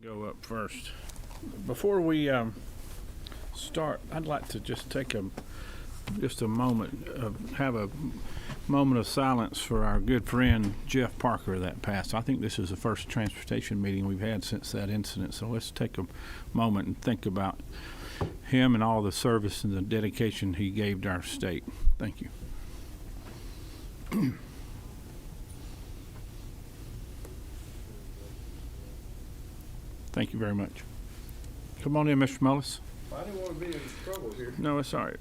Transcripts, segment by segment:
Go up first. Before we start, I'd like to just take just a moment, have a moment of silence for our good friend Jeff Parker that passed. I think this is the first transportation meeting we've had since that incident, so let's take a moment and think about him and all the service and the dedication he gave to our state. Thank you. Thank you very much. Come on in, Mr. Mullis. I didn't want to be in trouble here. No, it's all right.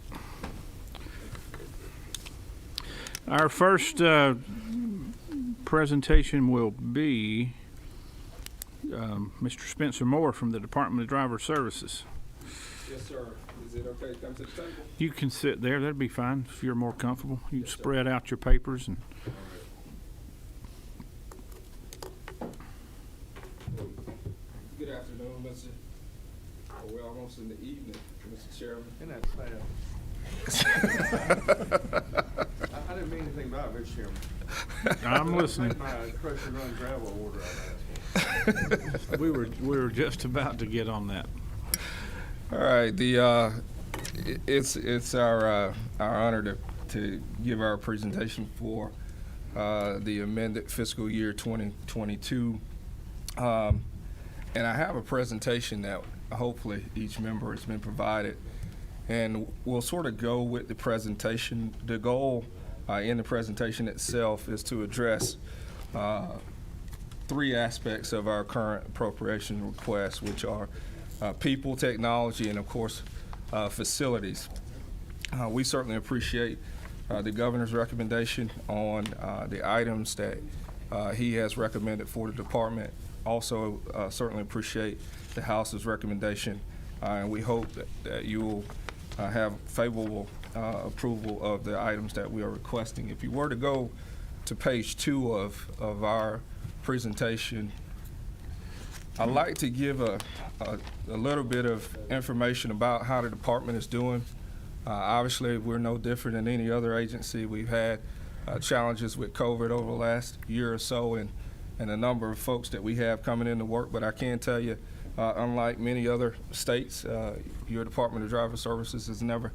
Our first presentation will be Mr. Spencer Moore from the Department of Driver Services. Yes, sir. Is it okay to come to the table? You can sit there. That'd be fine if you're more comfortable. You Yes, spread out your papers and. Good afternoon, Mr. We're almost in the evening, Mr. Chairman. And that's fast. I didn't mean anything by it, Mr. Chairman. I'm listening. My crush and run gravel order I asked for. We were just about to get on that. All right. It's our honor to give our presentation for the amended fiscal year 2022. And I have a presentation that hopefully each member has been provided, and we'll sort of go with the presentation. The goal in the presentation itself is to address three aspects of our current appropriation request, which are people, technology, and of course facilities. We certainly appreciate the governor's recommendation on the items that he has recommended for the department. Also certainly appreciate the House's recommendation, and we hope that you will have favorable approval of the items that we are requesting. If you were to go to page 2 of our presentation, I'd like to give a little bit of information about how the department is doing. Obviously, we're no different than any other agency. We've had challenges with COVID over the last year or so, and a number of folks that we have coming into work, but I can tell you, unlike many other states, your Department of Driver Services has never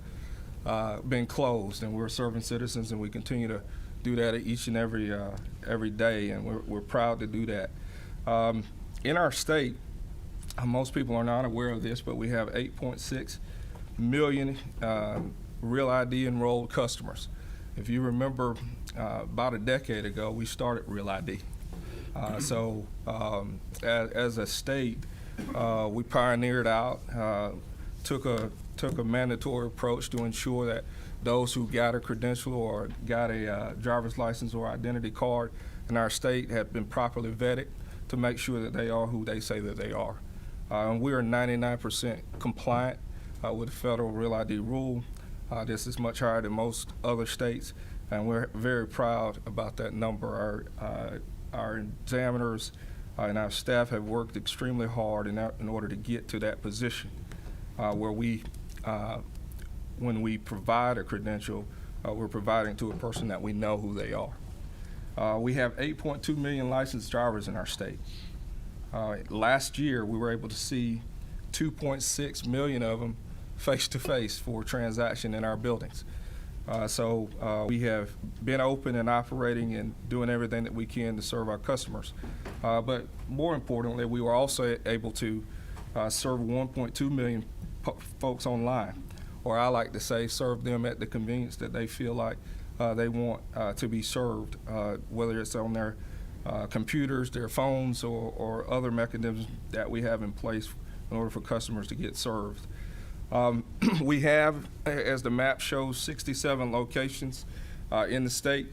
been closed, and we're serving citizens, and we continue to do that each and every day, and we're proud to do that. In our state, most people are not aware of this, but we have 8.6 million Real ID enrolled customers. If you remember, about a decade ago, we started Real ID. So as a state, we pioneered out, took a mandatory approach to ensure that those who got a credential or got a driver's license or identity card in our state have been properly vetted to make sure that they are who they say that they are. And we are 99% compliant with the federal Real ID rule. This is much higher than most other states, and we're very proud about that number. Our examiners and our staff have worked extremely hard in order to get to that position where when we provide a credential, we're providing to a person that we know who they are. We have 8.2 million licensed drivers in our state. Last year, we were able to see 2.6 million of them face-to-face for transaction in our buildings. So we have been open and operating and doing everything that we can to serve our customers. But more importantly, we were also able to serve 1.2 million folks online, or I like to say serve them at the convenience that they feel like they want to be served, whether it's on their computers, their phones, or other mechanisms that we have in place in order for customers to get served. We have, as the map shows, 67 locations in the state.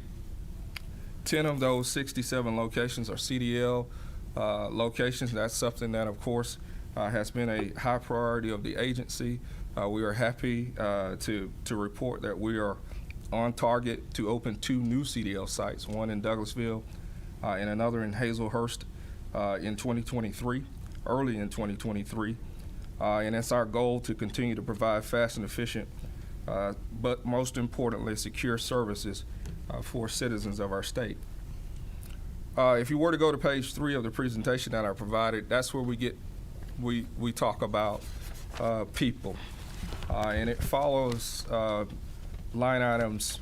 10 of those 67 locations are CDL locations. That's something that, of course, has been a high priority of the agency. We are happy to report that we are on target to open 2 new CDL sites, one in Douglasville and another in Hazelhurst in 2023, early in 2023. And it's our goal to continue to provide fast and efficient, but most importantly, secure services for citizens of our state. If you were to go to page 3 of the presentation that I provided, that's where we get we talk about people, and it follows line items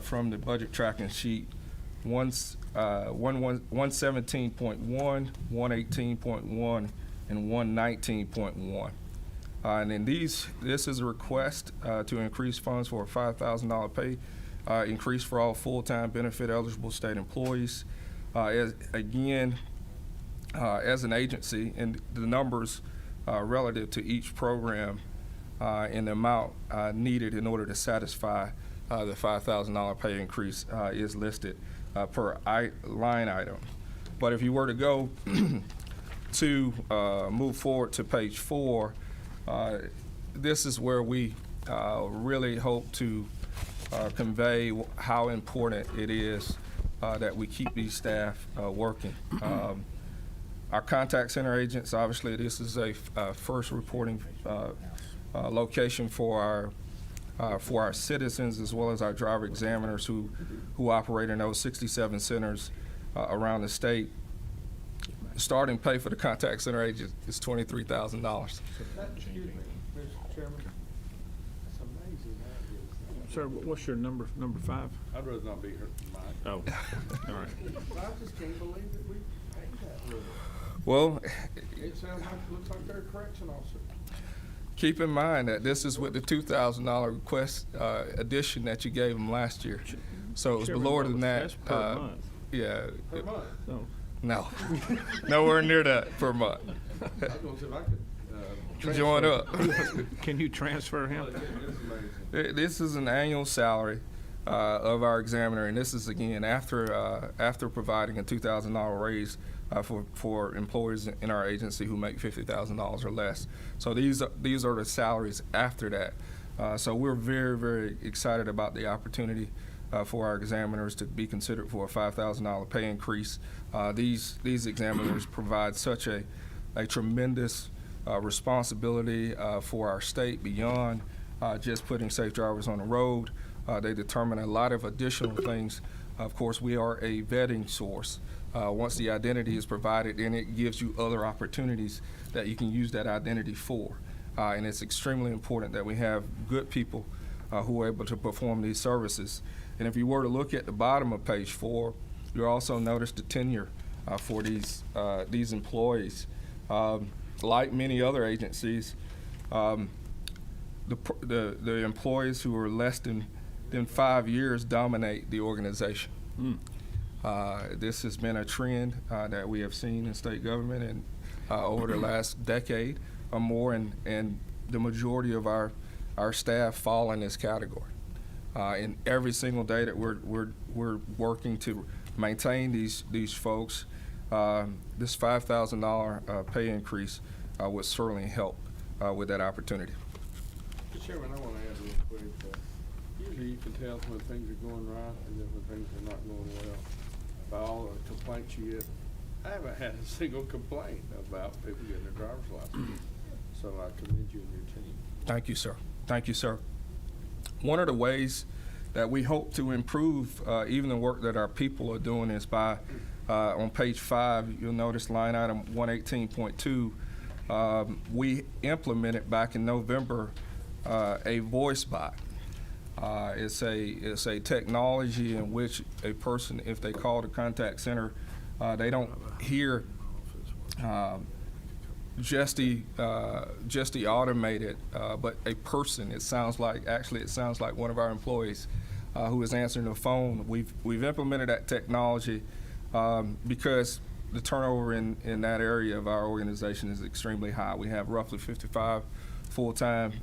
from the budget tracking sheet 117.1, 118.1, and 119.1. And then this is a request to increase funds for a $5,000 pay increase for all full-time benefit eligible state employees. As an agency, and the numbers relative to each program and the amount needed in order to satisfy the $5,000 pay increase is listed per line item. But if you were to go to move forward to page 4, this is where we really hope to convey how important it is that we keep these staff working. Our contact center agents, obviously, this is a first reporting location for our citizens, as well as our driver examiners who operate in those 67 centers around the state. Starting pay for the contact center agent is $23,000. Excuse me, Mr. Chairman. It's amazing that is. Sir, what's your number 5? I'd rather not be here tonight. Oh, all right. I just can't believe that we paid that little. Well, It sounds like, looks like they're a correction officer. keep in mind that this is with the $2,000 request addition that you gave them last year. So it was Chairman, lower than that. That's per month. Yeah. Per month. No. No, nowhere near that per month. I was gonna see if I could, Join up. Can you transfer him? It's amazing. This is an annual salary of our examiner, and this is again after providing a $2,000 raise for employees in our agency who make $50,000 or less. So these are the salaries after that. So we're very, very excited about the opportunity for our examiners to be considered for a $5,000 pay increase. These examiners provide such a tremendous responsibility for our state beyond just putting safe drivers on the road. They determine a lot of additional things. Of course, we are a vetting source. Once the identity is provided, then it gives you other opportunities that you can use that identity for. And it's extremely important that we have good people who are able to perform these services. And if you were to look at the bottom of page 4, you'll also notice the tenure for these employees. Like many other agencies, the employees who are less than 5 years dominate the organization. This has been a trend that we have seen in state government and over the last decade or more, and the majority of our staff fall in this category. And every single day that we're working to maintain these folks, this $5,000 pay increase would certainly help with that opportunity. Mr. Chairman, I want to add real quick, usually you can tell when things are going right and then when things are not going well by all the complaints you get. I haven't had a single complaint about people getting their driver's license. So I commend you and your team. Thank you, sir. Thank you, sir. One of the ways that we hope to improve even the work that our people are doing is by, on page 5, you'll notice line item 118.2, we implemented back in November a voice bot. It's a technology in which a person, if they call the contact center, they don't hear just the automated, but a person. It sounds like one of our employees who is answering the phone. We've implemented that technology because the turnover in that area of our organization is extremely high. We have roughly 55 full-time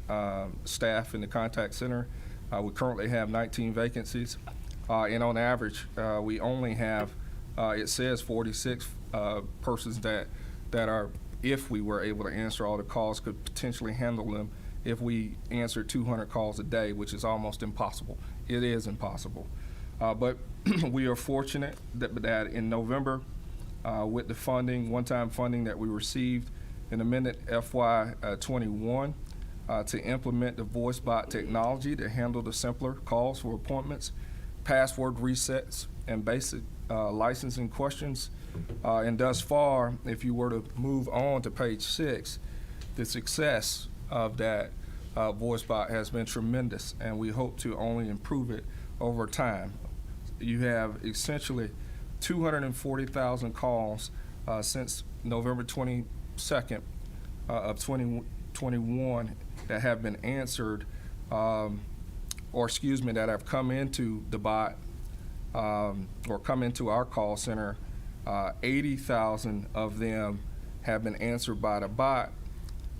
staff in the contact center. We currently have 19 vacancies, and on average, we only have, it says 46 persons that are, if we were able to answer all the calls, could potentially handle them if we answer 200 calls a day, which is almost impossible. It is impossible. But we are fortunate that in November, with the funding, one-time funding that we received in Amended FY21, to implement the voice bot technology to handle the simpler calls for appointments, password resets, and basic licensing questions, And thus far, if you were to move on to page 6, the success of that voice bot has been tremendous, and we hope to only improve it over time. You have essentially 240,000 calls since November 22nd of 2021 that have been answered, that have come into the bot or come into our call center. 80,000 of them have been answered by the bot,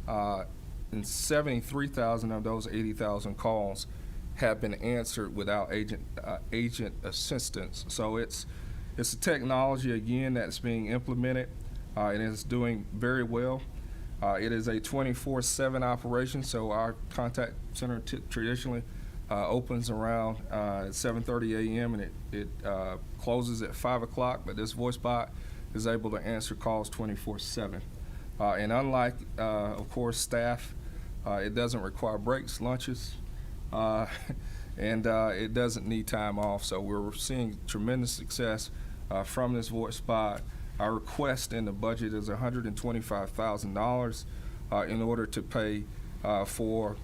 and 73,000 of those 80,000 calls have been answered without agent assistance. So it's a technology, again, that's being implemented and is doing very well. It is a 24/7 operation, so our contact center traditionally opens around 7:30 a.m. and it closes at 5 o'clock, but this voice bot is able to answer calls 24/7. And unlike, of course, staff, it doesn't require breaks, lunches, and it doesn't need time off. So we're seeing tremendous success from this voice bot. Our request in the budget is $125,000 in order to pay for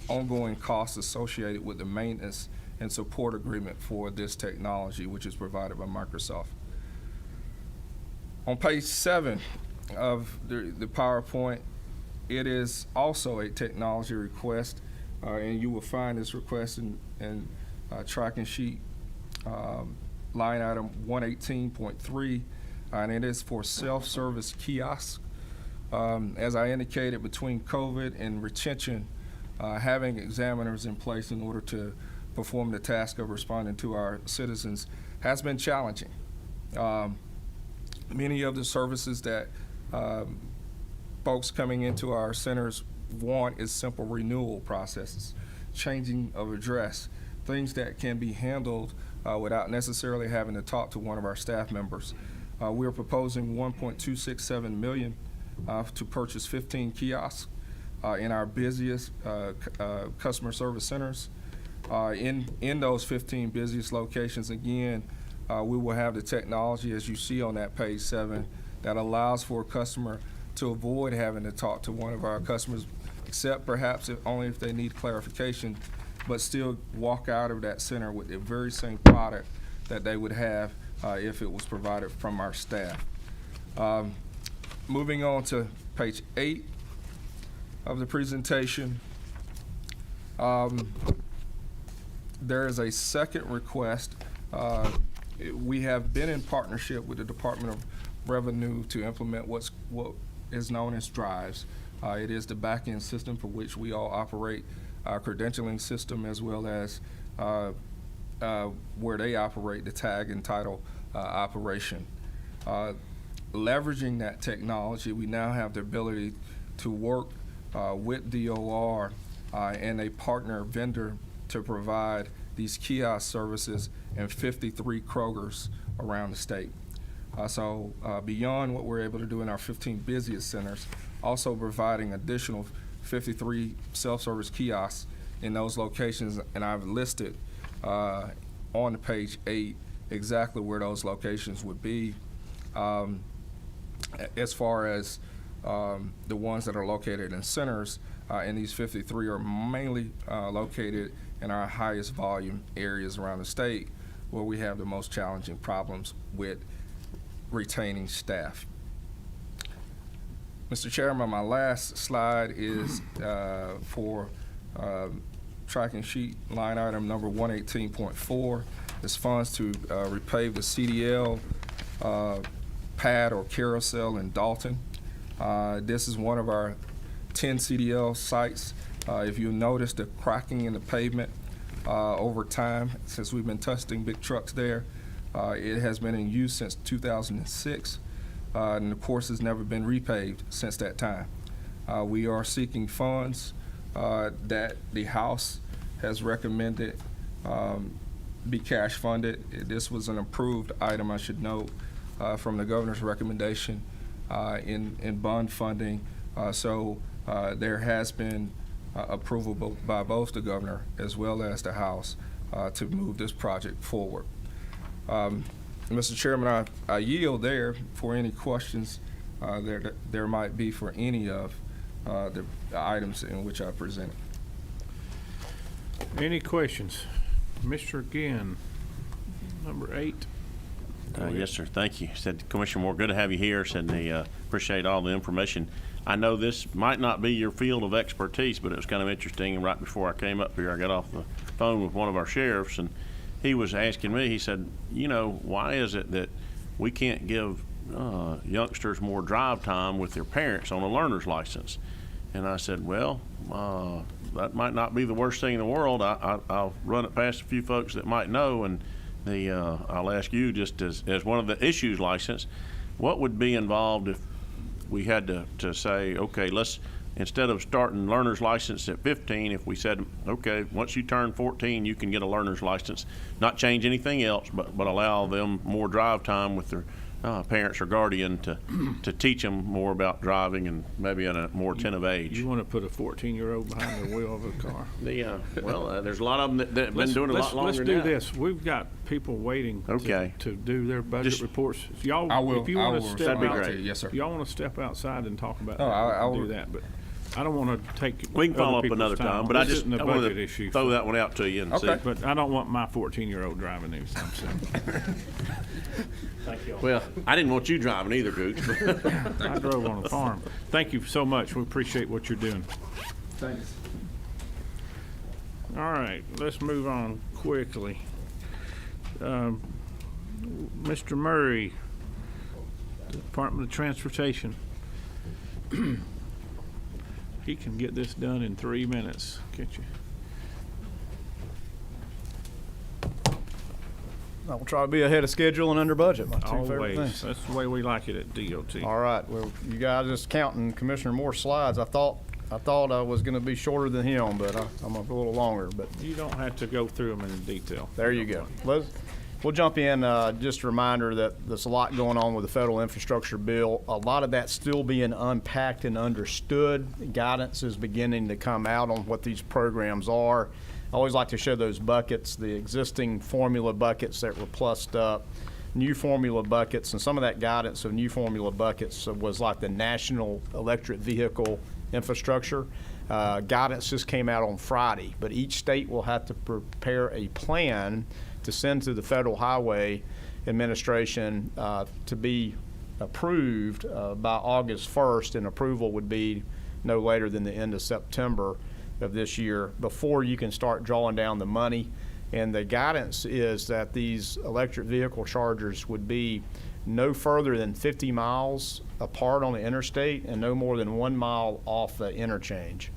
ongoing costs associated with the maintenance and support agreement for this technology, which is provided by Microsoft. On page 7 of the PowerPoint, it is also a technology request, and you will find this request in tracking sheet line item 118.3, and it is for self-service kiosks. As I indicated, between COVID and retention, having examiners in place in order to perform the task of responding to our citizens has been challenging. Many of the services that folks coming into our centers want is simple renewal processes, changing of address, things that can be handled without necessarily having to talk to one of our staff members. We are proposing $1.267 million to purchase 15 kiosks in our busiest customer service centers. In those 15 busiest locations, again, we will have the technology, as you see on that page 7, that allows for a customer to avoid having to talk to one of our customers, except perhaps only if they need clarification, but still walk out of that center with the very same product that they would have if it was provided from our staff. Moving on to page 8 of the presentation, there is a second request. We have been in partnership with the Department of Revenue to implement what is known as drives. It is the back-end system for which we all operate, our credentialing system, as well as where they operate the tag and title operation. Leveraging that technology, we now have the ability to work with DOR and a partner vendor to provide these kiosk services in 53 Krogers around the state. So beyond what we're able to do in our 15 busiest centers, also providing additional 53 self-service kiosks in those locations, and I've listed on page 8 exactly where those locations would be. As far as the ones that are located in centers, and these 53 are mainly located in our highest volume areas around the state, where we have the most challenging problems with retaining staff. Mr. Chairman, my last slide is for tracking sheet line item number 118.4. It's funds to repave the CDL pad or carousel in Dalton. This is one of our 10 CDL sites. If you notice the cracking in the pavement over time, since we've been testing big trucks there, it has been in use since 2006, and of course has never been repaved since that time. We are seeking funds that the House has recommended be cash funded. This was an approved item, I should note, from the governor's recommendation in bond funding. So there has been approval by both the governor as well as the House to move this project forward. Mr. Chairman, I yield there for any questions there might be for any of the items in which I presented. Any questions? Mr. Ginn, number 8. Yes, sir. Thank you. Said Commissioner Moore, good to have you here. Said they appreciate all the information. I know this might not be your field of expertise, but it was kind of interesting. And right before I came up here, I got off the phone with one of our sheriffs, and he was asking me, he said, you know, why is it that we can't give youngsters more drive time with their parents on a learner's license? And I said, well, that might not be the worst thing in the world. I'll run it past a few folks that might know, and I'll ask you, just as one of the issues license, what would be involved if we had to say, okay, let's, instead of starting learner's license at 15, if we said, okay, once you turn 14, you can get a learner's license, not change anything else, but allow them more drive time with their parents or guardian to teach them more about driving and maybe at a more attentive age. You want to put a 14-year-old behind the wheel of a car? There's a lot of them that have been doing it a lot longer Let's do this. We've got people waiting to do their budget reports. Y'all, I will. if you want to step That'd be out, great. Yes, sir. y'all want to step outside and talk about that, I we'll will. do that. But I don't want to take We can follow other up people's another time, but I This just isn't a I wanted budget to issue. throw that one out to you and see. Okay. But I don't want my 14-year-old driving anytime soon. Thank you. Well, I didn't want you driving either, Gooch. I drove on a farm. Thank you so much. We appreciate what you're doing. Thanks. All right, let's move on quickly. Mr. Murray, Department of Transportation. He can get this done in 3 minutes, can't you? I'll try to be ahead of schedule and under budget. My two favorite Always. things. That's the way we like it at DOT. All right. Well, you guys just counting Commissioner Moore's slides. I thought I was going to be shorter than him, but I'm a little longer. But You don't have to go through them in detail. there you go. We'll jump in. Just a reminder that there's a lot going on with the federal infrastructure bill. A lot of that's still being unpacked and understood. Guidance is beginning to come out on what these programs are. I always like to show those buckets, the existing formula buckets that were plussed up, new formula buckets, and some of that guidance of new formula buckets was like the National Electric Vehicle Infrastructure. Guidance just came out on Friday, but each state will have to prepare a plan to send to the Federal Highway Administration to be approved by August 1st, and approval would be no later than the end of September of this year before you can start drawing down the money. And the guidance is that these electric vehicle chargers would be no further than 50 miles apart on the interstate and no more than 1 mile off the interchange.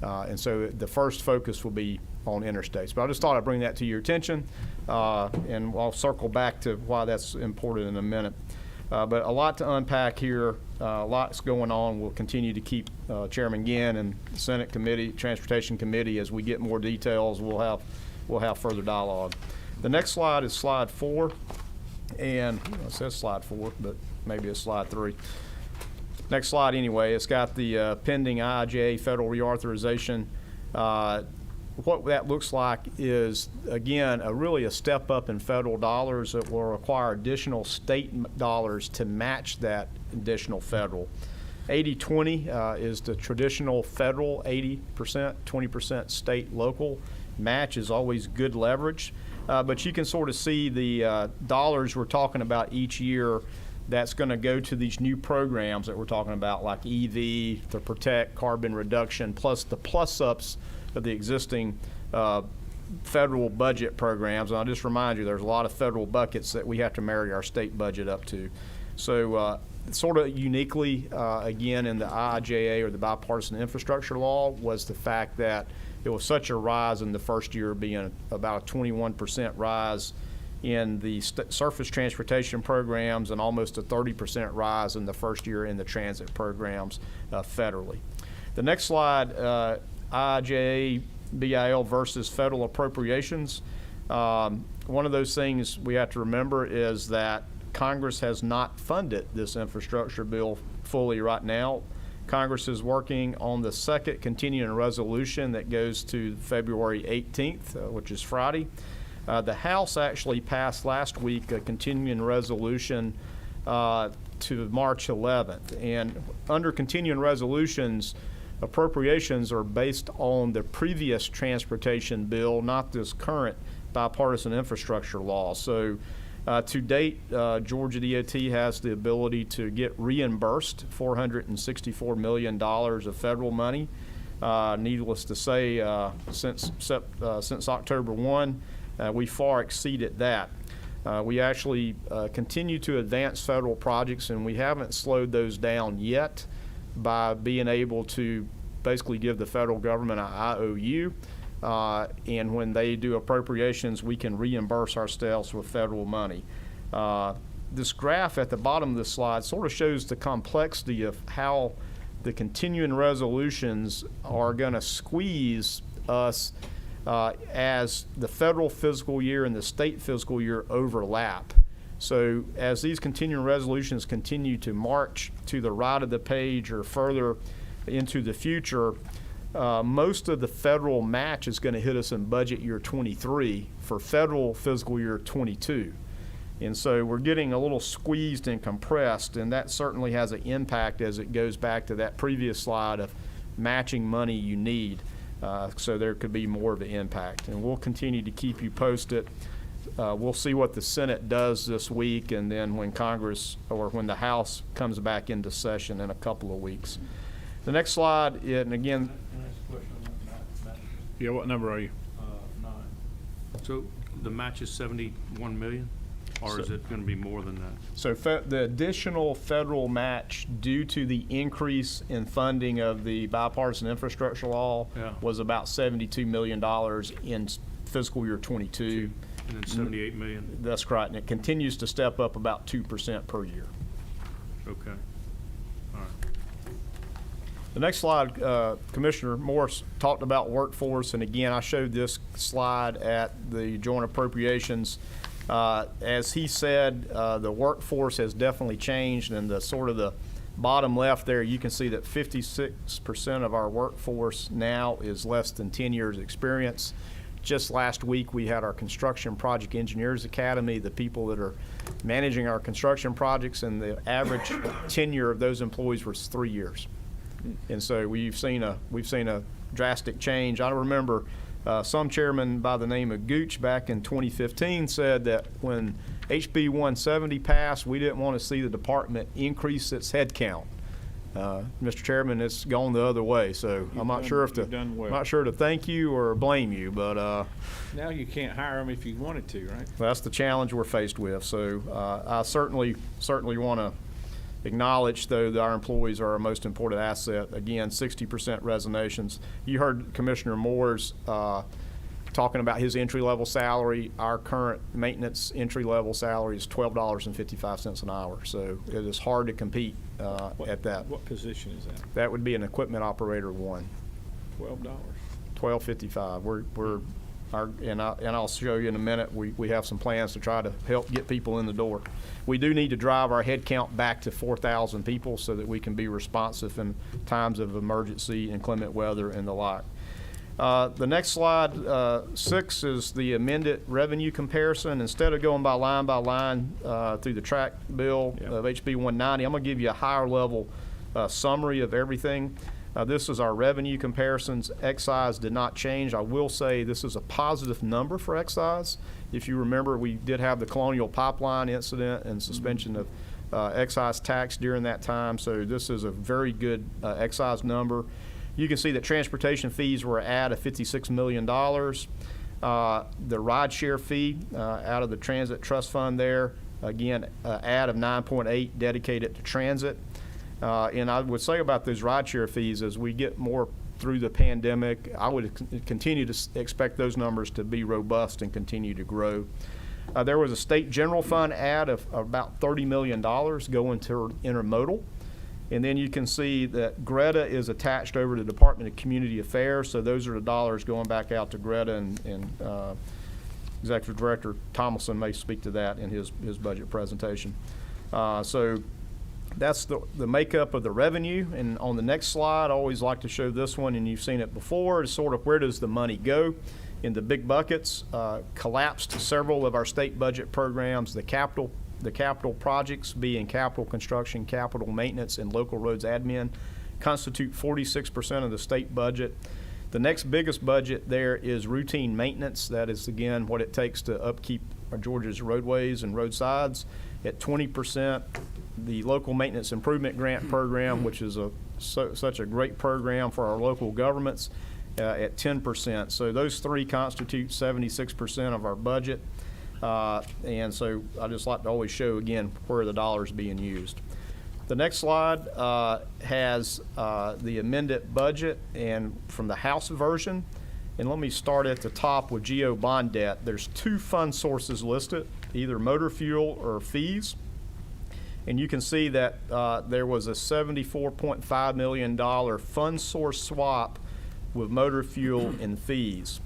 And so the first focus will be on interstates. But I just thought I'd bring that to your attention, and I'll circle back to why that's important in a minute. But a lot to unpack here, lots going on. We'll continue to keep Chairman Ginn and the Senate Committee, Transportation Committee, as we get more details. We'll have further dialogue. The next slide is slide 4, and it says slide 4, but maybe it's slide 3. Next slide anyway. It's got the pending IIJA federal reauthorization. What that looks like is, again, really a step up in federal dollars that will require additional state dollars to match that additional federal. 80-20 is the traditional federal 80%, 20% state local. Match is always good leverage, but you can sort of see the dollars we're talking about each year that's going to go to these new programs that we're talking about, like EV, the Protect, carbon reduction, plus the plus-ups of the existing federal budget programs. And I'll just remind you, there's a lot of federal buckets that we have to marry our state budget up to. So sort of uniquely, again, in the IIJA, or the bipartisan infrastructure law, was the fact that it was such a rise in the first year, being about a 21% rise in the surface transportation programs and almost a 30% rise in the first year in the transit programs federally. The next slide, IIJA BIL versus federal appropriations. One of those things we have to remember is that Congress has not funded this infrastructure bill fully right now. Congress is working on the second continuing resolution that goes to February 18th, which is Friday. The House actually passed last week a continuing resolution to March 11th. And under continuing resolutions, appropriations are based on the previous transportation bill, not this current bipartisan infrastructure law. So to date, Georgia DOT has the ability to get reimbursed $464 million of federal money. Needless to say, since October 1, we far exceeded that. We actually continue to advance federal projects, and we haven't slowed those down yet by being able to basically give the federal government an IOU. And when they do appropriations, we can reimburse ourselves with federal money. This graph at the bottom of the slide sort of shows the complexity of how the continuing resolutions are going to squeeze us as the federal fiscal year and the state fiscal year overlap. So as these continuing resolutions continue to march to the right of the page or further into the future, most of the federal match is going to hit us in budget year 23 for federal fiscal year 22. And so we're getting a little squeezed and compressed, and that certainly has an impact as it goes back to that previous slide of matching money you need. So there could be more of an impact. And we'll continue to keep you posted. We'll see what the Senate does this week, and then when Congress or when the House comes back into session in a couple of weeks. The next slide, and again, Can I ask a question on that? Yeah, what number are you? 9. So the match is 71 million, or is it going to be more than that? so the additional federal match due to the increase in funding of the bipartisan infrastructure law Yeah. was about $72 million in fiscal year 22. And then 78 million? That's correct, and it continues to step up about 2% per year. Okay. All right. The next slide, Commissioner Morris talked about workforce, and again, I showed this slide at the joint appropriations. As he said, the workforce has definitely changed, and the sort of the bottom left there, you can see that 56% of our workforce now is less than 10 years experience. Just last week, we had our Construction Project Engineers Academy, the people that are managing our construction projects, and the average tenure of those employees was 3 years. And so we've seen a drastic change. I remember some chairman by the name of Gooch back in 2015 said that when HB 170 passed, we didn't want to see the department increase its headcount. Mr. Chairman, it's gone the other way, so I'm not sure if you've done well. I'm not sure to thank you or blame you, but Now you can't hire them if you wanted to, right? that's the challenge we're faced with. So I certainly want to acknowledge, though, that our employees are our most important asset. Again, 60% resignations. You heard Commissioner Moore's talking about his entry-level salary. Our current maintenance entry-level salary is $12.55 an hour. So it is hard to compete at that. What position is that? That would be an equipment operator one. $12. $12.55. And I'll show you in a minute, we have some plans to try to help get people in the door. We do need to drive our head count back to 4,000 people so that we can be responsive in times of emergency, inclement weather, and the like. The next slide, 6, is the amended revenue comparison. Instead of going by line through the track bill of HB 190, I'm going to give you a higher level summary of everything. This is our revenue comparisons. Excise did not change. I will say this is a positive number for excise. If you remember, we did have the Colonial Pipeline incident and suspension of excise tax during that time, so this is a very good excise number. You can see that transportation fees were at $56 million. The rideshare fee out of the Transit Trust Fund there, again, add of 9.8 dedicated to transit. And I would say about those rideshare fees, as we get more through the pandemic, I would continue to expect those numbers to be robust and continue to grow. There was a state general fund add of about $30 million going to intermodal. And then you can see that Greta is attached over to the Department of Community Affairs, so those are the dollars going back out to Greta, and Executive Director Tomlinson may speak to that in his budget presentation. So that's the makeup of the revenue. And on the next slide, I always like to show this one, and you've seen it before, is sort of where does the money go. In the big buckets, collapsed several of our state budget programs. The capital projects, being capital construction, capital maintenance, and local roads admin, constitute 46% of the state budget. The next biggest budget there is routine maintenance. That is, again, what it takes to upkeep our Georgia's roadways and roadsides at 20%. The local maintenance improvement grant program, which is such a great program for our local governments, at 10%. So those three constitute 76% of our budget. And so I just like to always show, again, where the dollar's being used. The next slide has the amended budget and from the House version. And let me start at the top with GO bond debt. There's two fund sources listed, either motor fuel or fees. And you can see that there was a $74.5 million fund source swap with motor fuel and fees.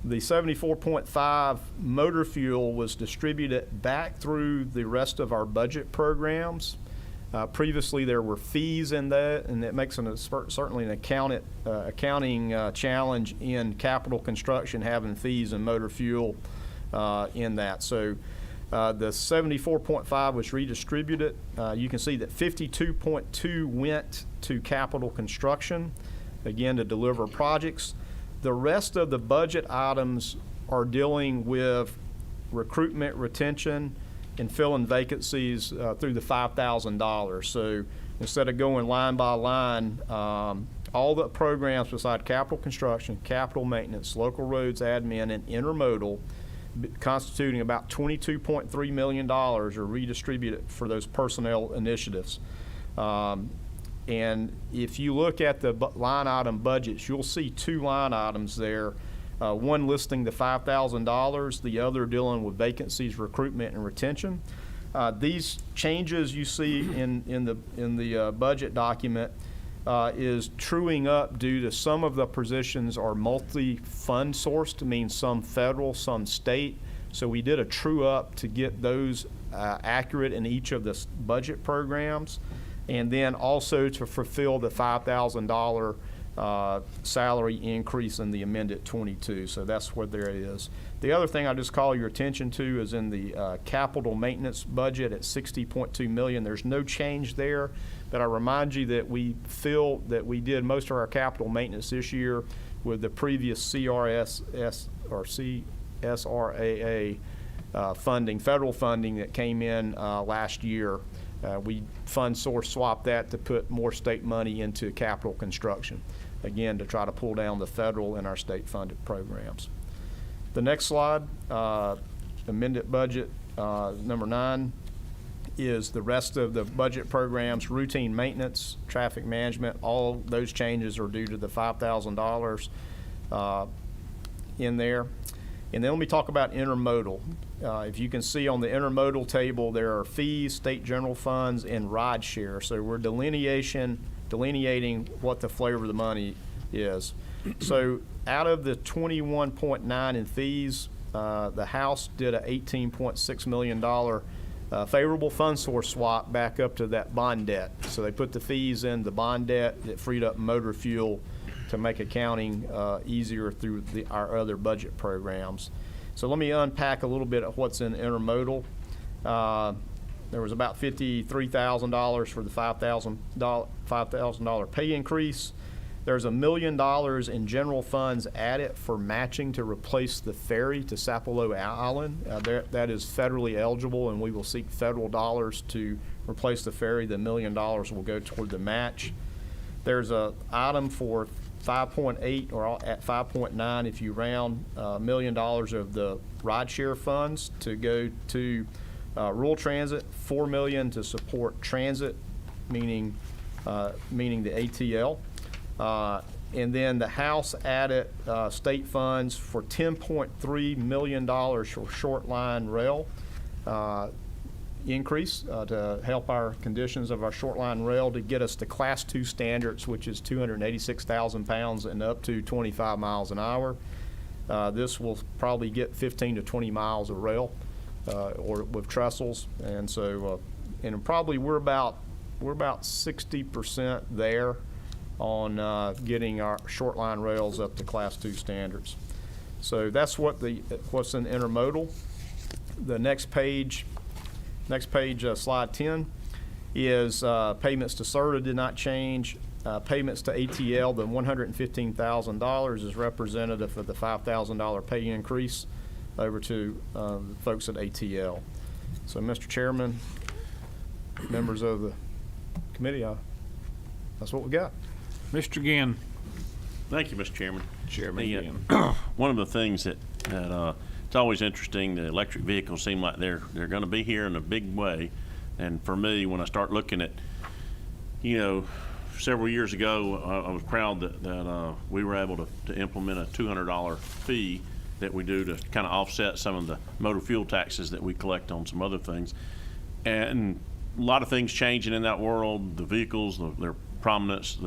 The 74.5 motor fuel was distributed back through the rest of our budget programs. Previously, there were fees in that, and it makes certainly an accounting challenge in capital construction, having fees and motor fuel in that. So the 74.5 was redistributed. You can see that 52.2 went to capital construction, again, to deliver projects. The rest of the budget items are dealing with recruitment, retention, and filling vacancies through the $5,000. So instead of going line by line, all the programs beside capital construction, capital maintenance, local roads admin, and intermodal, constituting about $22.3 million, are redistributed for those personnel initiatives. And if you look at the line item budgets, you'll see two line items there, one listing the $5,000, the other dealing with vacancies, recruitment, and retention. These changes you see in the budget document is truing up due to some of the positions are multi-fund sourced, means some federal, some state. So we did a true up to get those accurate in each of the budget programs, and then also to fulfill the $5,000 salary increase in the amended 22. So that's what there is. The other thing I just call your attention to is in the capital maintenance budget at $60.2 million. There's no change there, but I remind you that we feel that we did most of our capital maintenance this year with the previous CRSS or CSRAA funding, federal funding that came in last year. We fund source swapped that to put more state money into capital construction, again, to try to pull down the federal and our state funded programs. The next slide, amended budget number 9, is the rest of the budget programs, routine maintenance, traffic management. All those changes are due to the $5,000 in there. And then let me talk about intermodal. If you can see on the intermodal table, there are fees, state general funds, and ride share. So we're delineating what the flavor of the money is. So out of the 21.9 in fees, the House did a $18.6 million favorable fund source swap back up to that bond debt. So they put the fees in the bond debt. It freed up motor fuel to make accounting easier through our other budget programs. So let me unpack a little bit of what's in intermodal. There was about $53,000 for the $5,000 pay increase. There's $1 million in general funds added for matching to replace the ferry to Sapelo Island. That is federally eligible, and we will seek federal dollars to replace the ferry. The $1 million will go toward the match. There's an item for 5.8 or at 5.9 if you round $1 million of the rideshare funds to go to rural transit, $4 million to support transit, meaning the ATL. And then the House added state funds for $10.3 million for short line rail increase to help our conditions of our short line rail to get us to Class 2 standards, which is 286,000 pounds and up to 25 miles an hour. This will probably get 15 to 20 miles of rail or with trestles, and so and probably we're about 60% there on getting our short line rails up to Class 2 standards. So that's what's in intermodal. The next page, slide 10, is payments to SERTA did not change. Payments to ATL, the $115,000 is representative of the $5,000 pay increase over to the folks at ATL. So, Mr. Chairman, members of the committee, that's what we got. Mr. Ginn. Thank you, Mr. Chairman. Chairman The, Ginn. one of the things that it's always interesting, the electric vehicles seem like they're going to be here in a big way. And for me, when I start looking at, several years ago, I was proud that we were able to implement a $200 fee that we do to kind of offset some of the motor fuel taxes that we collect on some other things. And a lot of things changing in that world, the vehicles, their prominence,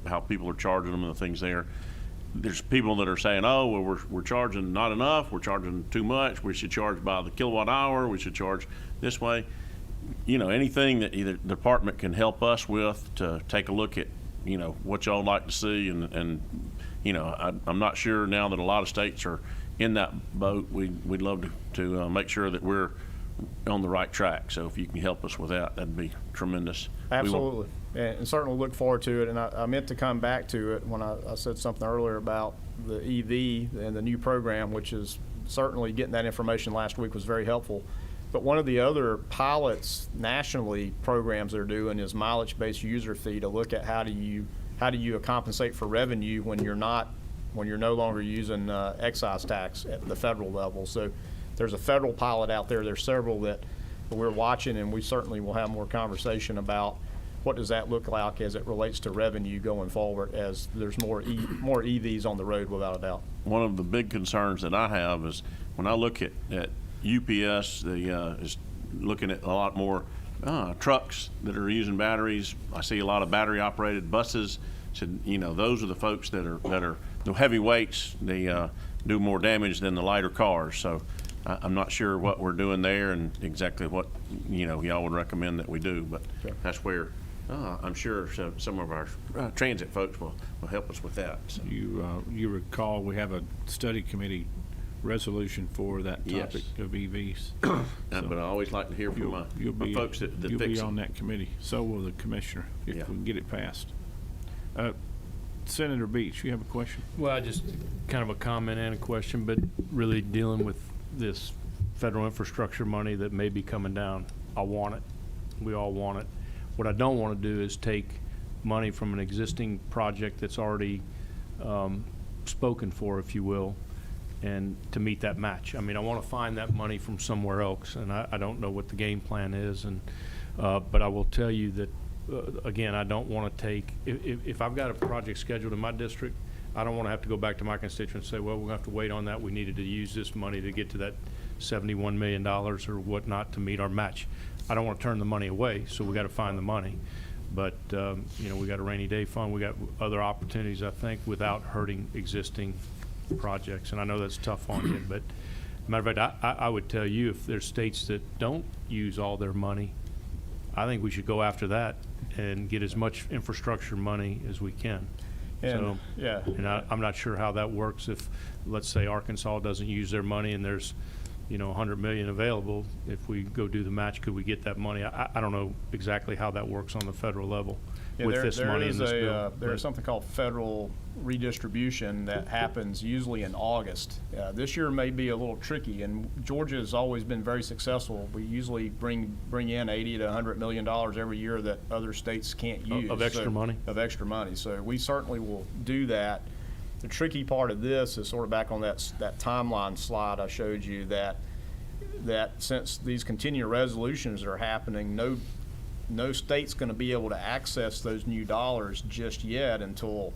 how people are charging them and the things there. There's people that are saying, oh, well, we're charging not enough, we're charging too much, we should charge by the kilowatt hour, we should charge this way. Anything that either the department can help us with to take a look at, what y'all like to see. And I'm not sure now that a lot of states are in that boat. We'd love to make sure that we're on the right track. So if you can help us with that, that'd be tremendous. Absolutely. And certainly look forward to it. And I meant to come back to it when I said something earlier about the EV and the new program, which is certainly getting that information last week was very helpful. But one of the other pilots nationally programs they're doing is mileage-based user fee to look at how do you compensate for revenue when you're no longer using excise tax at the federal level. So there's a federal pilot out there. There's several that we're watching, and we certainly will have more conversation about what does that look like as it relates to revenue going forward as there's more EVs on the road, without a doubt. One of the big concerns that I have is when I look at UPS, is looking at a lot more trucks that are using batteries. I see a lot of battery-operated buses. So, those are the folks that are the heavyweights. They do more damage than the lighter cars. So I'm not sure what we're doing there and exactly what y'all would recommend that we do. But Sure. That's where I'm sure some of our transit folks will help us with that. So. You recall we have a study committee resolution for that topic Yes. of EVs. But I always like to hear from my folks that you'll fix be them. on that committee. So will the commissioner if Yeah. we can get it passed. Senator Beach, you have a question? Well, just kind of a comment and a question, but really dealing with this federal infrastructure money that may be coming down. I want it. We all want it. What I don't want to do is take money from an existing project that's already spoken for, if you will, and to meet that match. I mean, I want to find that money from somewhere else, and I don't know what the game plan is. And but I will tell you that, again, I don't want to take, if I've got a project scheduled in my district, I don't want to have to go back to my constituents and say, well, we're going to have to wait on that. We needed to use this money to get to that $71 million or whatnot to meet our match. I don't want to turn the money away, so we got to find the money. But, we got a rainy day fund. We got other opportunities, I think, without hurting existing projects. And I know that's tough on you, but matter of fact, I would tell you, if there's states that don't use all their money, I think we should go after that and get as much infrastructure money as we can. And, yeah. And I'm not sure how that works if, let's say, Arkansas doesn't use their money and there's, $100 million available. If we go do the match, could we get that money? I don't know exactly how that works on the federal level with this money in this bill. There is something called federal redistribution that happens usually in August. This year may be a little tricky, and Georgia has always been very successful. We usually bring in $80 to $100 million every year that other states can't use. Of extra money? Of extra money. So we certainly will do that. The tricky part of this is sort of back on that timeline slide I showed you, that since these continuing resolutions are happening, no state's going to be able to access those new dollars just yet until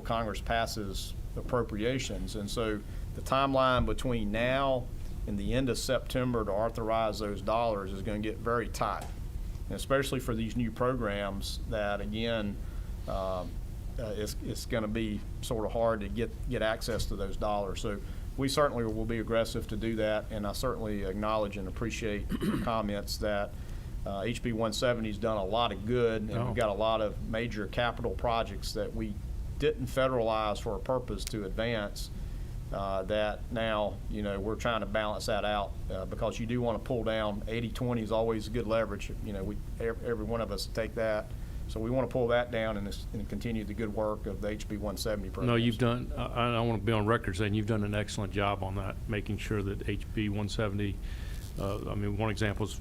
Congress passes appropriations. And so the timeline between now and the end of September to authorize those dollars is going to get very tight, and especially for these new programs that, again, it's going to be sort of hard to get access to those dollars. So we certainly will be aggressive to do that, and I certainly acknowledge and appreciate your comments that HB 170's done a lot of good, and we've got a lot of major capital projects that we didn't federalize for a purpose to advance that now, we're trying to balance that out because you do want to pull down. 80/20 is always good leverage. Every one of us take that. So we want to pull that down and continue the good work of the HB 170 program. No, you've done, I want to be on record saying you've done an excellent job on that, making sure that HB 170, one example is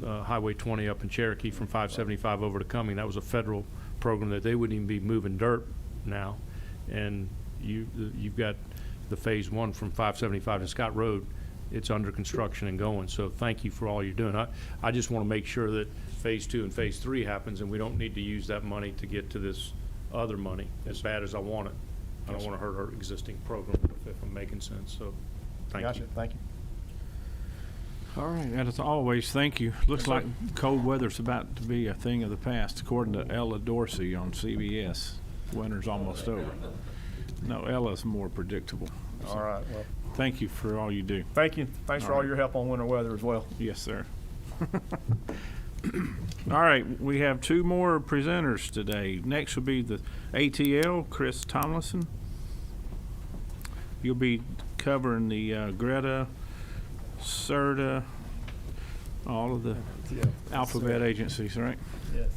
Highway 20 up in Cherokee from 575 over to Cumming. That was a federal program that they wouldn't even be moving dirt now. And you've got the phase 1 from 575 to Scott Road. It's under construction and going. So thank you for all you're doing. I just want to make sure that phase 2 and phase 3 happens, and we don't need to use that money to get to this other money as bad as I want it. I don't want to hurt our existing program, if I'm making sense. So thank Gotcha. you. Thank you. All right, and as always, thank you. Looks like cold weather's about to be a thing of the past, according to Ella Dorsey on CBS. Winter's almost over. No, Ella's more predictable. All right. Well, Thank you for all you do. thank you. Thanks for all your help on winter weather as well. Yes, sir. All right, we have 2 more presenters today. Next will be the ATL, Chris Tomlinson. You'll be covering the Greta, CERTA, all of the alphabet agencies, right? Yes.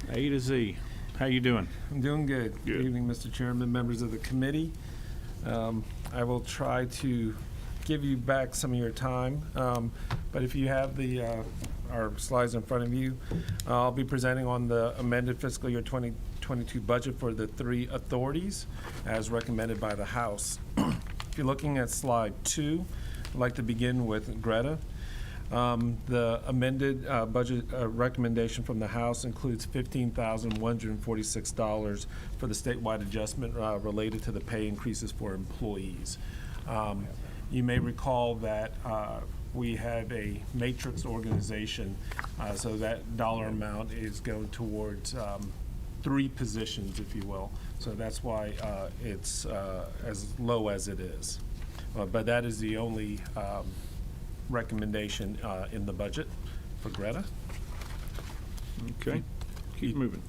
A to Z. How you doing? I'm doing good. Good. Good evening, Mr. Chairman, members of the committee. I will try to give you back some of your time, but if you have our slides in front of you, I'll be presenting on the amended fiscal year 2022 budget for the 3 authorities as recommended by the House. If you're looking at slide 2, I'd like to begin with Greta. The amended budget recommendation from the House includes $15,146 for the statewide adjustment related to the pay increases for employees. You may recall that we have a matrix organization, so that dollar amount is going towards 3 positions, if you will. So that's why it's as low as it is. But that is the only recommendation in the budget for Greta. Okay, keep moving.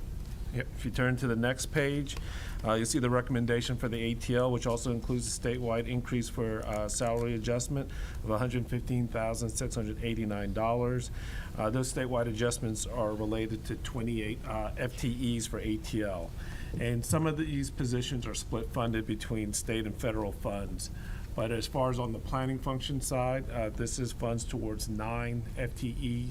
Yep. If you turn to the next page, you'll see the recommendation for the ATL, which also includes a statewide increase for salary adjustment of $115,689. Those statewide adjustments are related to 28 FTEs for ATL. And some of these positions are split funded between state and federal funds. But as far as on the planning function side, this is funds towards 9 FTE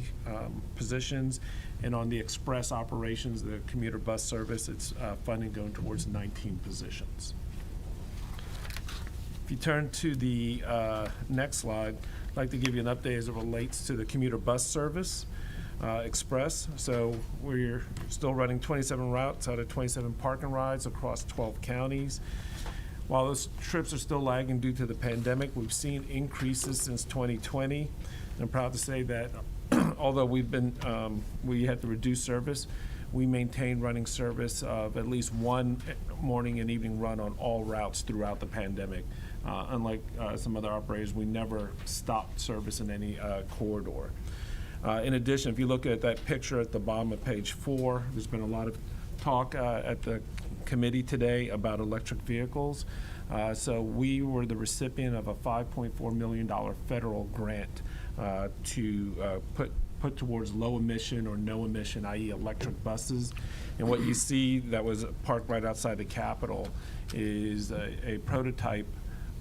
positions. And on the express operations, the commuter bus service, it's funding going towards 19 positions. If you turn to the next slide, I'd like to give you an update as it relates to the commuter bus service, express. So we're still running 27 routes out of 27 parking rides across 12 counties. While those trips are still lagging due to the pandemic, we've seen increases since 2020. I'm proud to say that although we had to reduce service, we maintained running service of at least 1 morning and evening run on all routes throughout the pandemic. Unlike some other operators, we never stopped service in any corridor. In addition, if you look at that picture at the bottom of page 4, there's been a lot of talk at the committee today about electric vehicles. So we were the recipient of a $5.4 million federal grant to put towards low emission or no emission, i.e. electric buses. And what you see that was parked right outside the Capitol is a prototype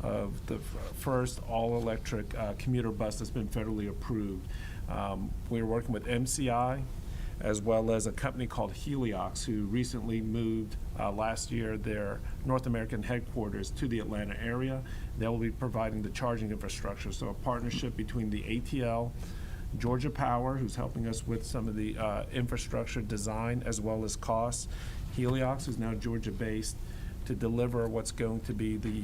of the first all-electric commuter bus that's been federally approved. We're working with MCI as well as a company called Kiosks, who recently moved last year their North American headquarters to the Atlanta area. They will be providing the charging infrastructure. So a partnership between the ATL, Georgia Power, who's helping us with some of the infrastructure design as well as costs, Kiosks, who's now Georgia-based, to deliver what's going to be the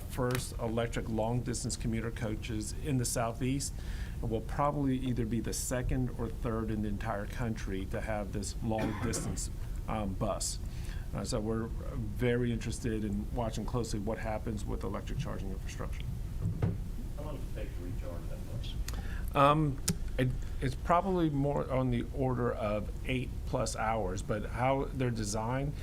first electric long-distance commuter coaches in the Southeast. It will probably either be the 2nd or 3rd in the entire country to have this long-distance bus. So we're very interested in watching closely what happens with electric charging infrastructure. How long does it take to recharge that bus? It's probably more on the order of 8+ hours, but how they're designed,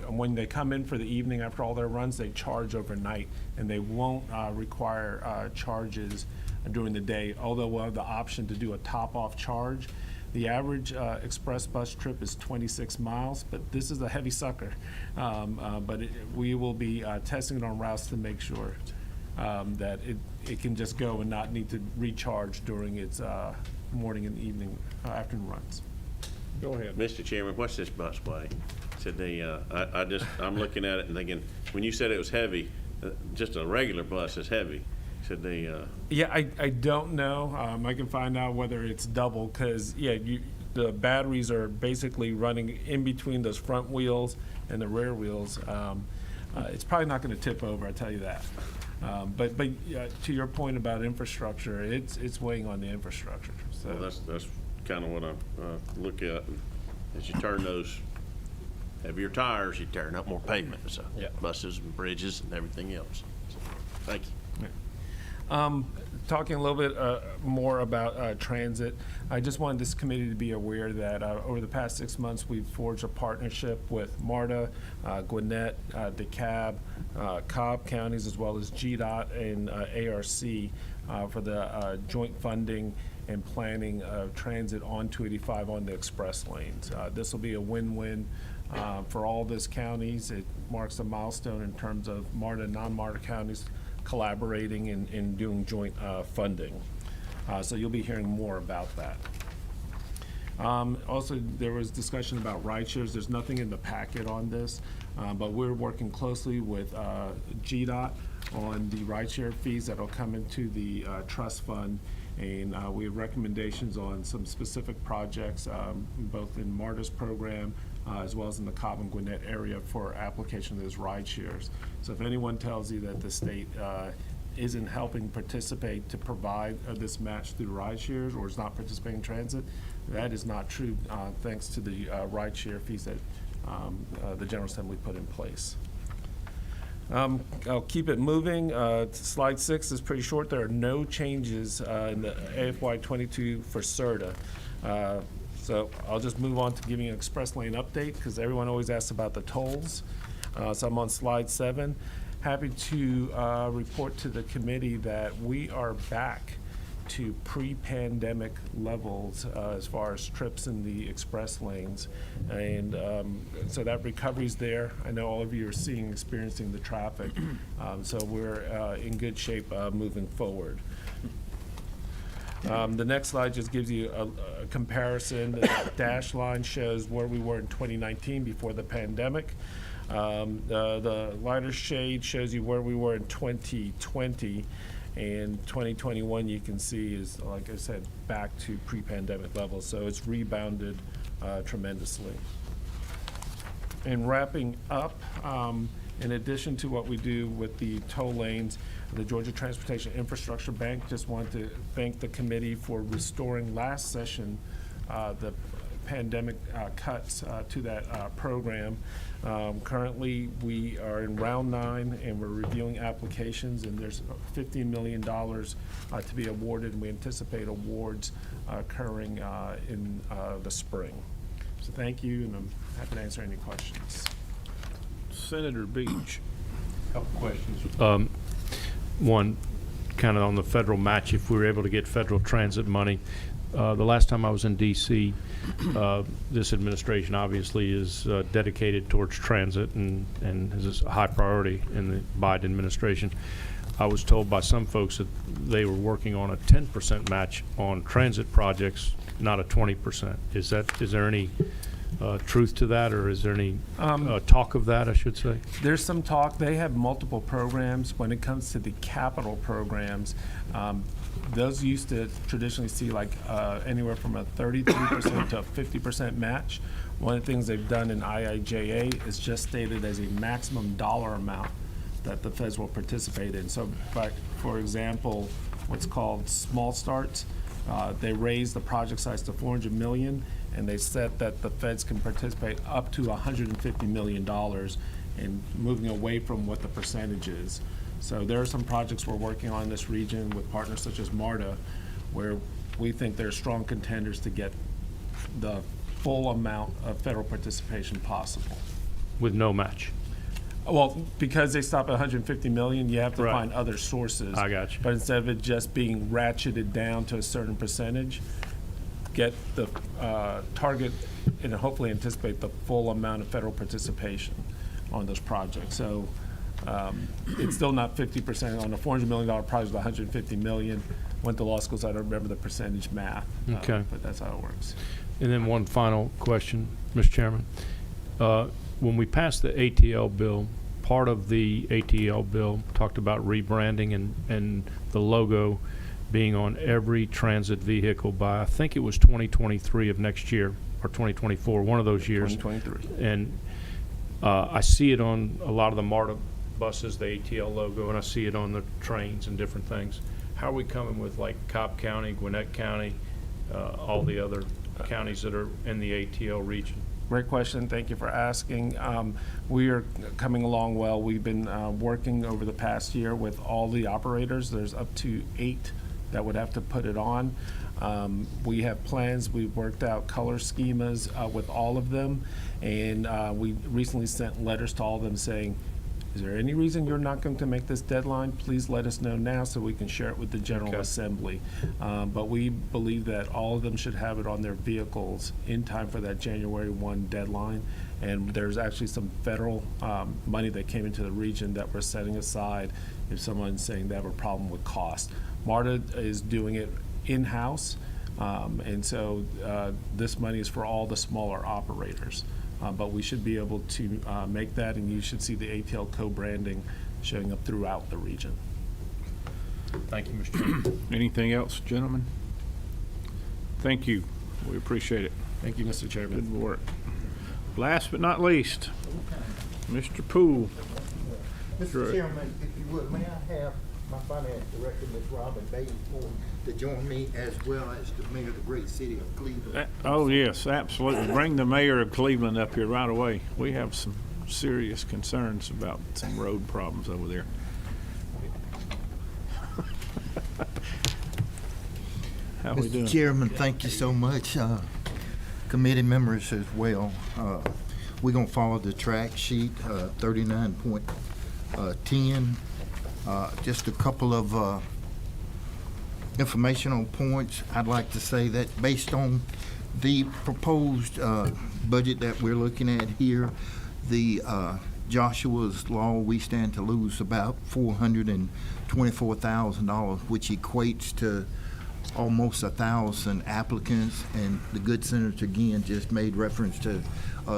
when they come in for the evening after all their runs, they charge overnight, and they won't require charges during the day, although we'll have the option to do a top-off charge. The average express bus trip is 26 miles, but this is a heavy sucker. But we will be testing it on routes to make sure that it can just go and not need to recharge during its morning and evening, afternoon runs. Go ahead. Mr. Chairman, what's this busway? Said I'm looking at it and thinking, when you said it was heavy, just a regular bus is heavy. Said Yeah, I don't know. I can find out whether it's double, because, the batteries are basically running in between those front wheels and the rear wheels. It's probably not going to tip over, I tell you that. But to your point about infrastructure, it's weighing on the infrastructure. So well, that's kind of what I look at. As you turn those heavier tires, you turn up more pavement, so buses and bridges and everything else. So, thank you. Talking a little bit more about transit, I just wanted this committee to be aware that over the past 6 months, we've forged a partnership with MARTA, Gwinnett, DeKalb, Cobb counties, as well as GDOT and ARC for the joint funding and planning of transit on 285 on the express lanes. This will be a win-win for all these counties. It marks a milestone in terms of MARTA and non-MARTA counties collaborating and doing joint funding. So you'll be hearing more about that. Also, there was discussion about ride shares. There's nothing in the packet on this, but we're working closely with GDOT on the ride share fees that will come into the trust fund. And we have recommendations on some specific projects, both in MARTA's program as well as in the Cobb and Gwinnett area for application of those ride shares. So if anyone tells you that the state isn't helping participate to provide this match through ride shares or is not participating in transit, that is not true, thanks to the ride share fees that the General Assembly put in place. I'll keep it moving. Slide 6 is pretty short. There are no changes in the AFY 22 for CERTA. So I'll just move on to giving an express lane update because everyone always asks about the tolls. So I'm on slide 7. Happy to report to the committee that we are back to pre-pandemic levels as far as trips in the express lanes. And so that recovery's there. I know all of you are experiencing the traffic. So we're in good shape moving forward. The next slide just gives you a comparison. The dash line shows where we were in 2019 before the pandemic. The lighter shade shows you where we were in 2020. And 2021, you can see, is, like I said, back to pre-pandemic levels. So it's rebounded tremendously. And wrapping up, in addition to what we do with the toll lanes, the Georgia Transportation Infrastructure Bank just wanted to thank the committee for restoring last session the pandemic cuts to that program. Currently, we are in round 9 and we're reviewing applications, and there's $15 million to be awarded, and we anticipate awards occurring in the spring. So thank you, and I'm happy to answer any questions. Senator Beach. Couple questions. One, kind of on the federal match, if we were able to get federal transit money. The last time I was in D.C., this administration obviously is dedicated towards transit and is a high priority in the Biden administration. I was told by some folks that they were working on a 10% match on transit projects, not a 20%. Is there any truth to that, or is there any talk of that, I should say? There's some talk. They have multiple programs. When it comes to the capital programs, those used to traditionally see like anywhere from a 33% to a 50% match. One of the things they've done in IIJA is just stated as a maximum dollar amount that the feds will participate in. So, for example, what's called small starts, they raised the project size to $400 million, and they said that the feds can participate up to $150 million, and moving away from what the percentage is. So there are some projects we're working on in this region with partners such as MARTA, where we think they're strong contenders to get the full amount of federal participation possible. with no match. Well, because they stop at 150 million, you have to Right. find other sources. I got you. But instead of it just being ratcheted down to a certain percentage, get the target and hopefully anticipate the full amount of federal participation on those projects. So it's still not 50% on a $400 million project, 150 million. Went to law school, so I don't remember the percentage math. Okay. But that's how it works. And then one final question, Mr. Chairman. When we passed the ATL bill, part of the ATL bill talked about rebranding and the logo being on every transit vehicle by, I think it was 2023 of next year, or 2024, one of those years. 2023. And I see it on a lot of the MARTA buses, the ATL logo, and I see it on the trains and different things. How are we coming with like Cobb County, Gwinnett County, all the other counties that are in the ATL region? Great question. Thank you for asking. We are coming along well. We've been working over the past year with all the operators. There's up to 8 that would have to put it on. We have plans. We've worked out color schemas with all of them. And we recently sent letters to all of them saying, is there any reason you're not going to make this deadline? Please let us know now so we can share it with the General Assembly. But we believe that all of them should have it on their vehicles in time for that January 1 deadline. And there's actually some federal money that came into the region that we're setting aside if someone's saying they have a problem with cost. MARTA is doing it in-house, and so this money is for all the smaller operators. But we should be able to make that, and you should see the ATL co-branding showing up throughout the region. Thank you, Mr. Chairman. Anything else, gentlemen? Thank you. We appreciate it. Thank you, Mr. Chairman. Good work. Last but not least, Mr. Poole. Mr. Chairman, if you would, may I have my finance director, Ms. Robin Bates, to join me, as well as the mayor of the great city of Cleveland. Oh, yes, absolutely. Bring the mayor of Cleveland up here right away. We have some serious concerns about some road problems over there. How we doing? Mr. Chairman, thank you so much. Committee members as well. We're going to follow the track sheet, 39.10. Just a couple of informational points. I'd like to say that based on the proposed budget that we're looking at here, the Joshua's Law, we stand to lose about $424,000, which equates to almost 1,000 applicants. And the good senator again just made reference to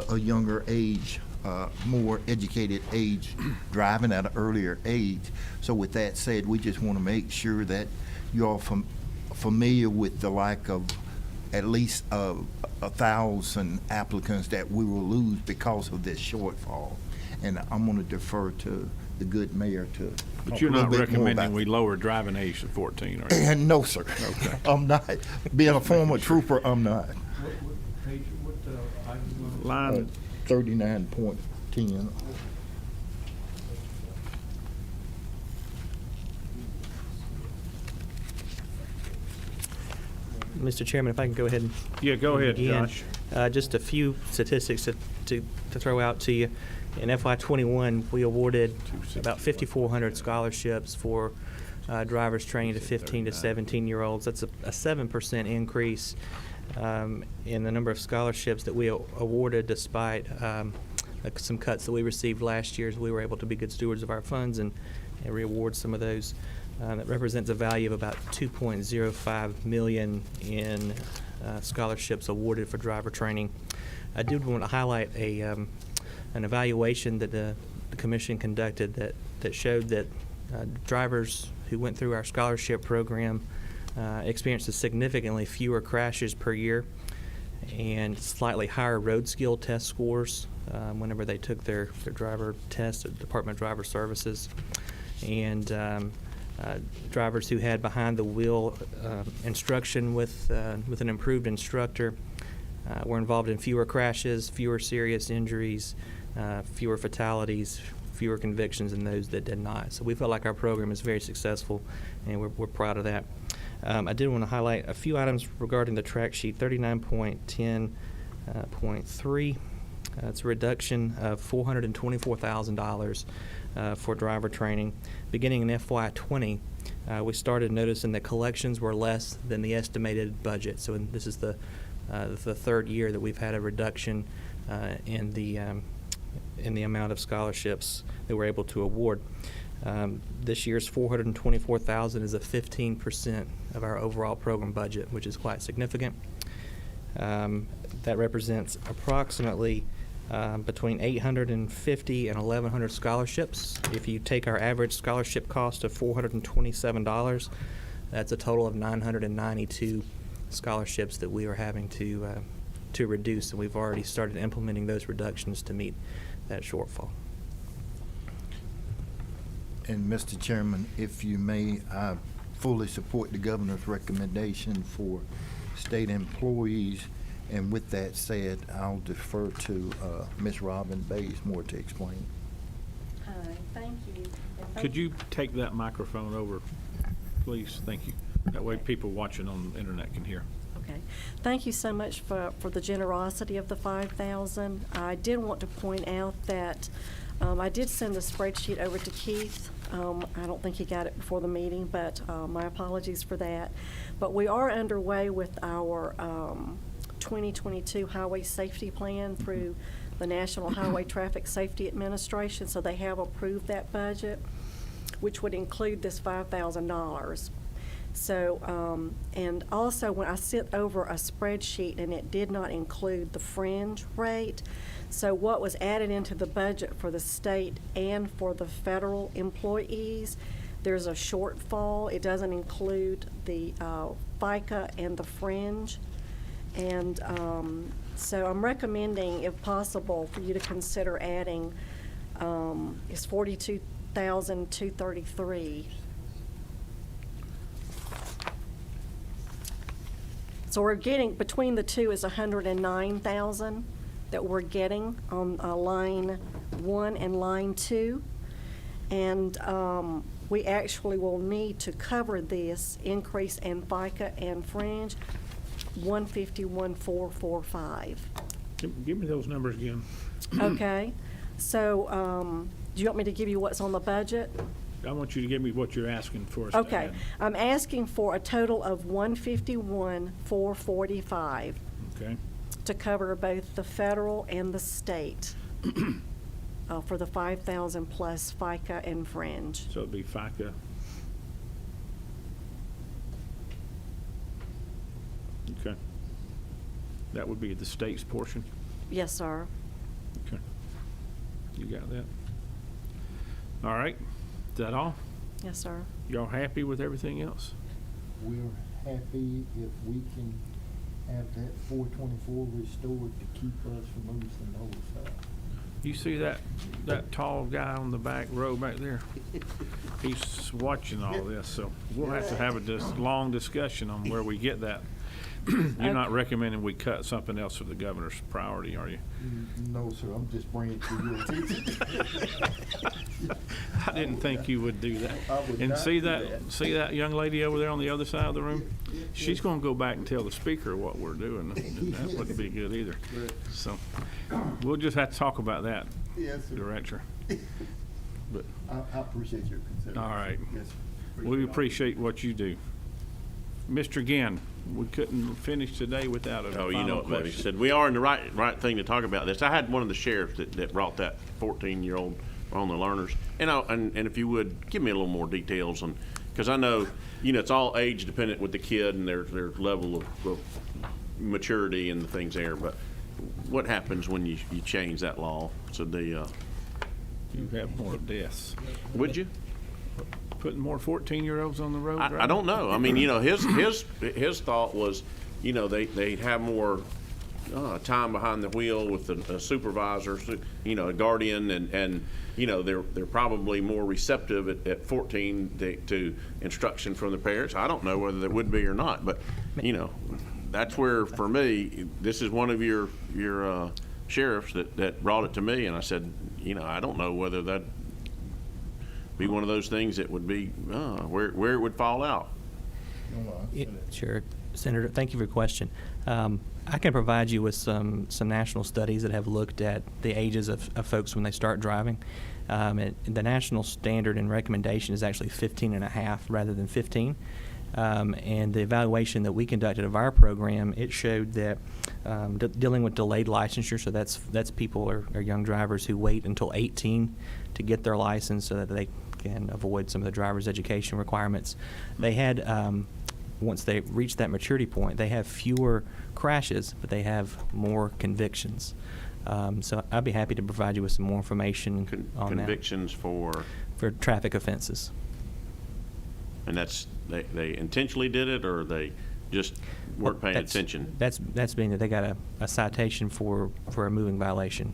a younger age, more educated age, driving at an earlier age. So with that said, we just want to make sure that you're familiar with the lack of at least 1,000 applicants that we will lose because of this shortfall. And I'm going to defer to the good mayor to But talk you're a little not bit more recommending about we lower driving age to 14, are you? And no, sir. Okay. I'm not. Being a former trooper, I'm not. Line 39.10. Mr. Chairman, if I can go ahead and Yeah, go ahead, begin. Josh. Just a few statistics to throw out to you. In FY21, we awarded about 5,400 scholarships for drivers training to 15 to 17-year-olds. That's a 7% increase in the number of scholarships that we awarded, despite some cuts that we received last year, as we were able to be good stewards of our funds and re-award some of those. That represents a value of about $2.05 million in scholarships awarded for driver training. I did want to highlight an evaluation that the commission conducted that showed that drivers who went through our scholarship program experienced significantly fewer crashes per year and slightly higher road skill test scores whenever they took their driver test at Department of Driver Services. And drivers who had behind-the-wheel instruction with an improved instructor were involved in fewer crashes, fewer serious injuries, fewer fatalities, fewer convictions than those that did not. So we felt like our program is very successful, and we're proud of that. I did want to highlight a few items regarding the track sheet. 39.10.3 It's a reduction of $424,000 for driver training. Beginning in FY20, we started noticing that collections were less than the estimated budget. So this is the third year that we've had a reduction in the amount of scholarships that we're able to award. This year's $424,000 is a 15% of our overall program budget, which is quite significant. That represents approximately between 850 and 1,100 scholarships. If you take our average scholarship cost of $427, that's a total of 992 scholarships that we are having to reduce, and we've already started implementing those reductions to meet that shortfall. And Mr. Chairman, if you may, I fully support the governor's recommendation for state employees. And with that said, I'll defer to Ms. Robin Bazemore to explain. Hi, thank you. Could you take that microphone over, please? Thank you. That way people watching on the internet can hear. Okay. Thank you so much for the generosity of the $5,000. I did want to point out that I did send the spreadsheet over to Keith. I don't think he got it before the meeting, but my apologies for that. But we are underway with our 2022 Highway Safety Plan through the National Highway Traffic Safety Administration. So they have approved that budget, which would include this $5,000. So, and also when I sent over a spreadsheet and it did not include the fringe rate, so what was added into the budget for the state and for the federal employees, there's a shortfall. It doesn't include the FICA and the fringe. And so I'm recommending, if possible, for you to consider adding, it's $42,233. So we're getting, between the two is $109,000 that we're getting on line 1 and line 2. And we actually will need to cover this increase in FICA and fringe, $151,445. Give me those numbers again. Okay. So do you want me to give you what's on the budget? I want you to give me what you're asking for us to Okay. add. I'm asking for a total of $151,445 Okay. to cover both the federal and the state for the 5,000 plus FICA and fringe. So it'd be FICA. Okay. That would be the state's portion? Yes, sir. Okay. You got that? All right. Is that all? Yes, sir. Y'all happy with everything else? We're happy if we can have that 424 restored to keep us from losing those. You see that tall guy on the back row back there? He's watching all this, so we'll have to have a long discussion on where we get that. You're not recommending we cut something else for the governor's priority, are you? No, sir, I'm just bringing it to your attention. I didn't think you would do that. I would And not see do that young lady over there on the other side of the room? She's gonna go back and tell the speaker what we're doing, and that wouldn't be good either. So, we'll just have to talk about that, Yes, sir. Director. But, I appreciate your consideration. all right. Yes, sir. We appreciate what you do. Mr. Gann, we couldn't finish today without a Oh, you know final what, baby. question. Said we are in the right thing to talk about this. I had one of the sheriffs that brought that 14-year-old on the learners, and if you would give me a little more details on, because I know, it's all age dependent with the kid and their level of maturity and the things there. But what happens when you change that law? So You have more deaths. would you? Putting more 14-year-olds on the road? I don't know. I mean, his thought was, they have more time behind the wheel with a supervisor, a guardian, and they're probably more receptive at 14 to instruction from the parents. I don't know whether they would be or not, but that's where, for me, this is one of your sheriffs that brought it to me, and I said, I don't know whether that be one of those things that would be where it would fall out. Sure. Senator, thank you for your question. I can provide you with some national studies that have looked at the ages of folks when they start driving. The national standard and recommendation is actually 15 and a half rather than 15. And the evaluation that we conducted of our program, it showed that dealing with delayed licensure, so that's people or young drivers who wait until 18 to get their license so that they can avoid some of the driver's education requirements. They had, once they reach that maturity point, they have fewer crashes, but they have more convictions. So I'd be happy to provide you with some more information on Convictions for? For traffic offenses. And that's, they intentionally did it, or they just weren't paying attention? That's being that they got a citation for a moving violation.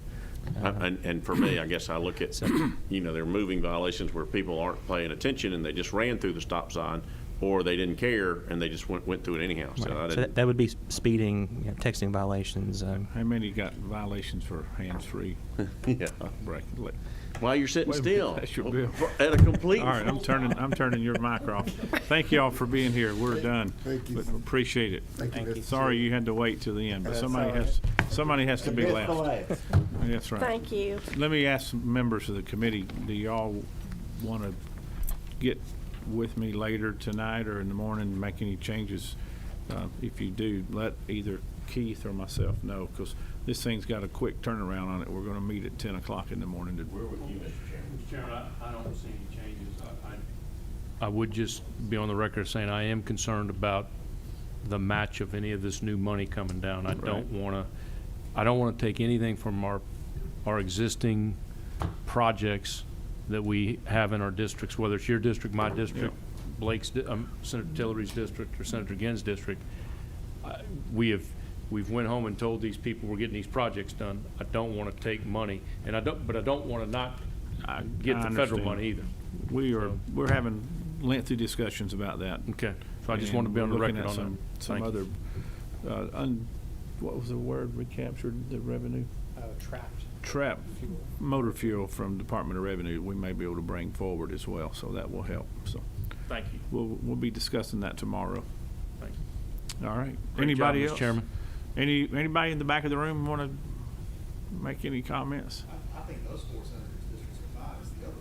And for me, I guess I look at, there are moving violations where people aren't paying attention and they just ran through the stop sign, or they didn't care and they just went through it anyhow. So, Right. I So didn't, that would be speeding, texting violations. How many got violations for hands-free? yeah. Break. While you're sitting Wait a minute, still. that's your bill. At a complete. All right, I'm turning your mic off. Thank you all for being here. We're done. Thank you. But appreciate it. Thank you, Mr. Sorry you had to wait till the end, but somebody has to be last. That's right. Thank you. Let me ask some members of the committee, do y'all want to get with me later tonight or in the morning and make any changes? If you do, let either Keith or myself know, because this thing's got a quick turnaround on it. We're going to meet at 10 o'clock in the morning. We're with you, Mr. Chairman. Mr. Chairman, I don't see any changes. I would just be on the record saying I am concerned about the match of any of this new money coming down. I don't want to take anything from our existing projects that we have in our districts, whether it's your district, my district, Blake's, Senator Tillery's district, or Senator Ginn's district. We've went home and told these people we're getting these projects done. I don't want to take money, but I don't want to not get the federal understand. money either. We're having lengthy discussions about that. Okay, so I just want to be on the We're looking record at on that. some Thank you. other, what was the word, recaptured the revenue? Trapped motor fuel from Department of Revenue we may be able to bring forward as well, so that will help. So Thank you. we'll be discussing that tomorrow. Thank you. All right. Great Anybody job, Mr. else? Chairman. Anybody in the back of the room want to make any comments? I think those 4 senators' districts are 5, it's the other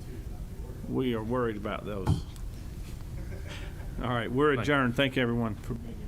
52 that I'd be worried about. We are worried about those. All right, we're Thank you. adjourned. Thank you, everyone, for being here.